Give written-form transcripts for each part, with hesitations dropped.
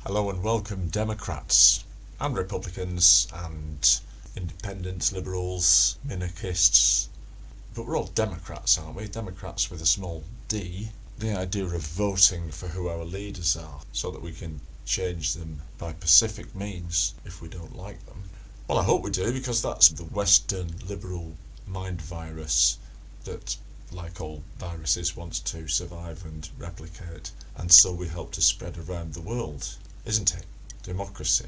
Hello and welcome, Democrats and Republicans and independents, liberals, minarchists. But we're all Democrats, aren't we? Democrats with a small d. The idea of voting for who our leaders are so that we can change them by pacific means if we don't like them. Well, I hope we do, because that's the Western liberal mind virus that, like all viruses, wants to survive and replicate, and so we hope to spread around the world. Isn't it? Democracy.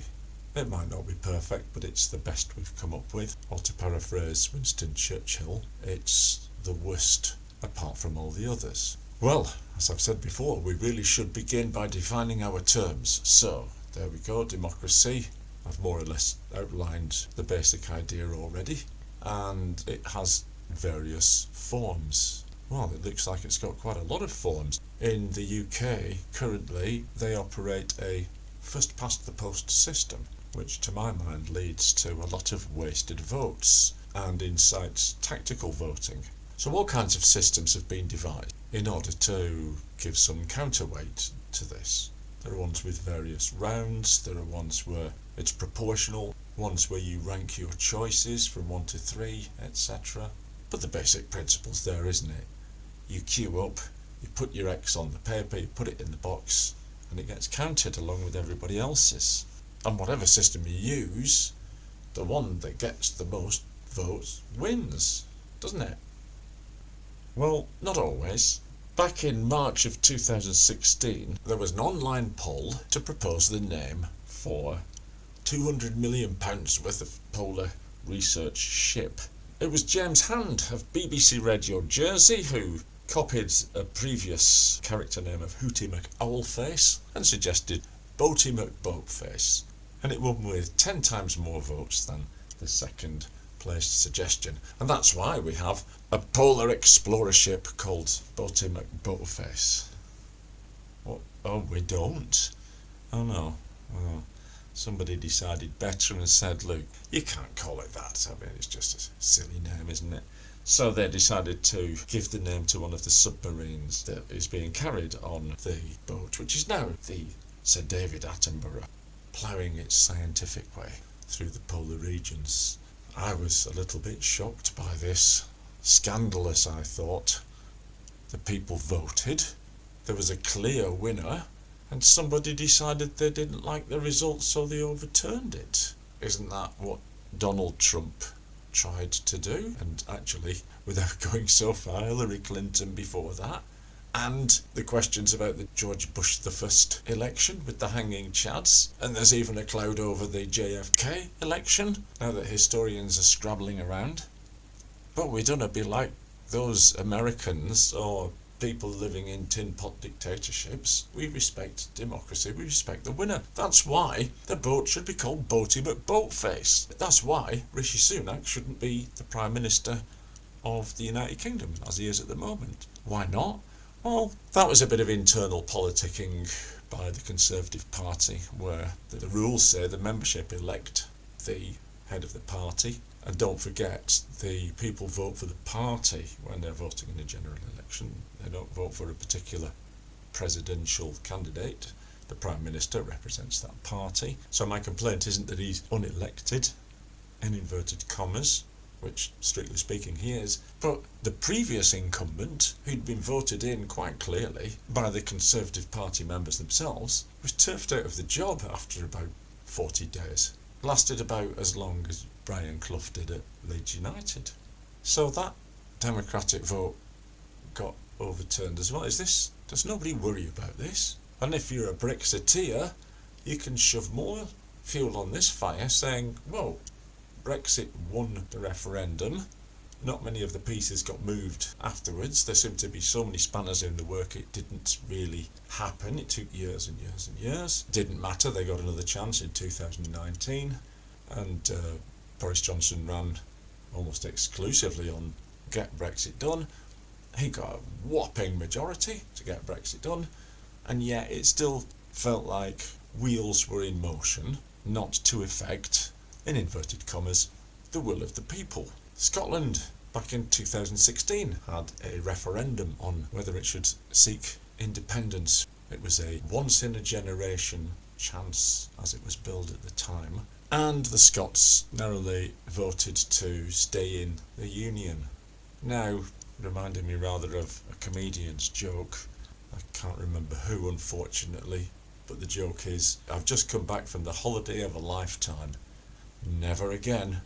It might not be perfect, but it's the best we've come up with. Or to paraphrase Winston Churchill, it's the worst apart from all the others. Well, as I've said before, we really should begin by defining our terms. So, there we go, democracy. I've more or less outlined the basic idea already, and it has various forms. Well, it looks like it's got quite a lot of forms. In the UK, currently, they operate a first-past-the-post system, which to my mind leads to a lot of wasted votes and incites tactical voting. So all kinds of systems have been devised in order to give some counterweight to this. There are ones with various rounds, there are ones where it's proportional, ones where you rank your choices from 1 to 3, etc. But the basic principle's there, isn't it? You queue up, you put your X on the paper, you put it in the box, and it gets counted along with everybody else's. And whatever system you use, the one that gets the most votes wins, doesn't it? Well, not always. Back in March of 2016, there was an online poll to propose the name for £200 million worth of polar research ship. It was James Hand of BBC Radio Jersey who copied a previous character name of Hooty McOwlface and suggested Boaty McBoatface, and it won with 10 times more votes than the second placed suggestion, and that's why we have a polar explorer ship called Boaty McBoatface. Oh, we don't? Oh no. Oh. Somebody decided better and said, look, you can't call it that. I mean, it's just a silly name, isn't it? So they decided to give the name to one of the submarines that is being carried on the boat, which is now the Sir David Attenborough, ploughing its scientific way through the polar regions. I was a little bit shocked by this. Scandalous, I thought. The people voted. There was a clear winner. And somebody decided they didn't like the results, so they overturned it. Isn't that what Donald Trump tried to do? And actually, without going so far, Hillary Clinton before that. And the questions about the George Bush I election with the hanging chads. And there's even a cloud over the JFK election, now that historians are scrabbling around. But we don't be like those Americans or people living in tin pot dictatorships. We respect democracy, we respect the winner. That's why the boat should be called Boaty McBoatface. That's why Rishi Sunak shouldn't be the Prime Minister of the United Kingdom, as he is at the moment. Why not? Well, that was a bit of internal politicking by the Conservative Party, where the rules say the membership elect the head of the party. And don't forget, the people vote for the party when they're voting in a general election. They don't vote for a particular presidential candidate. The Prime Minister represents that party. So my complaint isn't that he's unelected, in inverted commas, which strictly speaking he is, but the previous incumbent, who'd been voted in quite clearly by the Conservative Party members themselves, was turfed out of the job after about 40 days. Lasted about as long as Brian Clough did at Leeds United. So that democratic vote got overturned as well. Does nobody worry about this? And if you're a Brexiteer, you can shove more fuel on this fire saying, well, Brexit won the referendum. Not many of the pieces got moved afterwards. There seemed to be so many spanners in the work, it didn't really happen. It took years and years and years. Didn't matter, they got another chance in 2019. And Boris Johnson ran almost exclusively on Get Brexit Done. He got a whopping majority to get Brexit done. And yet it still felt like wheels were in motion, not to effect, in inverted commas, the will of the people. Scotland, back in 2016, had a referendum on whether it should seek independence. It was a once-in-a-generation chance as it was billed at the time. And the Scots narrowly voted to stay in the Union. Now, reminding me rather of a comedian's joke. I can't remember who, unfortunately, but the joke is, I've just come back from the holiday of a lifetime. Never again.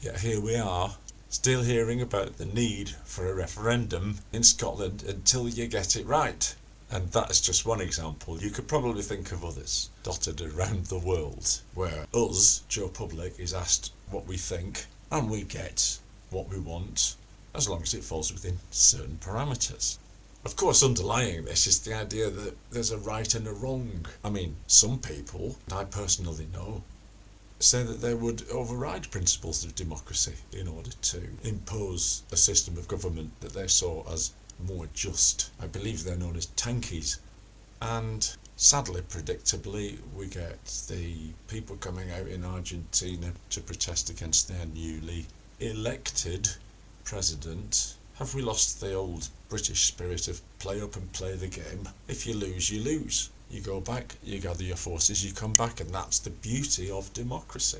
Yet here we are, still hearing about the need for a referendum in Scotland until you get it right. And that's just one example. You could probably think of others dotted around the world where us, Joe Public, is asked what we think and we get what we want as long as it falls within certain parameters. Of course, underlying this is the idea that there's a right and a wrong. I mean, some people, and I personally know, say that they would override principles of democracy in order to impose a system of government that they saw as more just. I believe they're known as tankies. And sadly, predictably, we get the people coming out in Argentina to protest against their newly elected president. Have we lost the old British spirit of play up and play the game? If you lose, you lose. You go back, you gather your forces, you come back, and that's the beauty of democracy,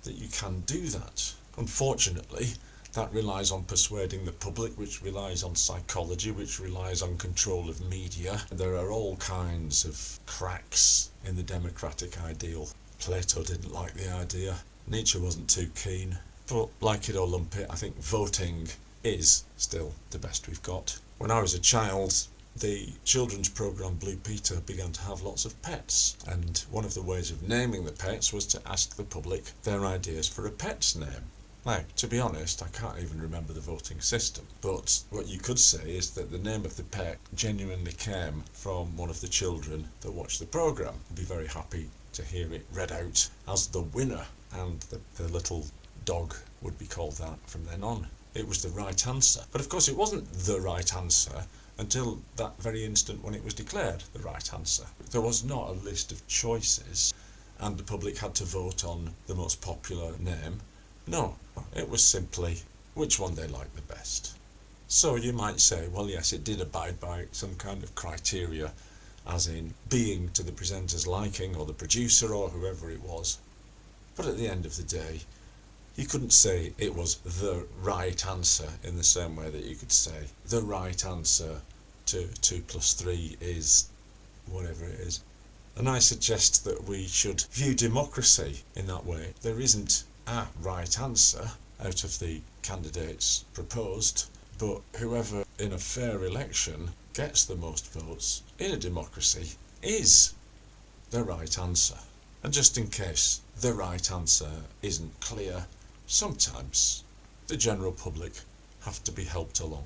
that you can do that. Unfortunately, that relies on persuading the public, which relies on psychology, which relies on control of media. There are all kinds of cracks in the democratic ideal. Plato didn't like the idea. Nietzsche wasn't too keen. But like it or lump it, I think voting is still the best we've got. When I was a child, the children's programme Blue Peter began to have lots of pets, and one of the ways of naming the pets was to ask the public their ideas for a pet's name. Now, to be honest, I can't even remember the voting system, but what you could say is that the name of the pet genuinely came from one of the children that watched the programme. I'd be very happy to hear it read out as the winner, and the little dog would be called that from then on. It was the right answer. But of course it wasn't the right answer until that very instant when it was declared the right answer. There was not a list of choices and the public had to vote on the most popular name. No, it was simply which one they liked the best. So you might say, well yes, it did abide by some kind of criteria, as in being to the presenter's liking or the producer or whoever it was. But at the end of the day, you couldn't say it was the right answer in the same way that you could say the right answer to 2 + 3 is whatever it is. And I suggest that we should view democracy in that way. There isn't a right answer out of the candidates proposed, but whoever in a fair election gets the most votes in a democracy is the right answer. And just in case the right answer isn't clear, sometimes the general public have to be helped along.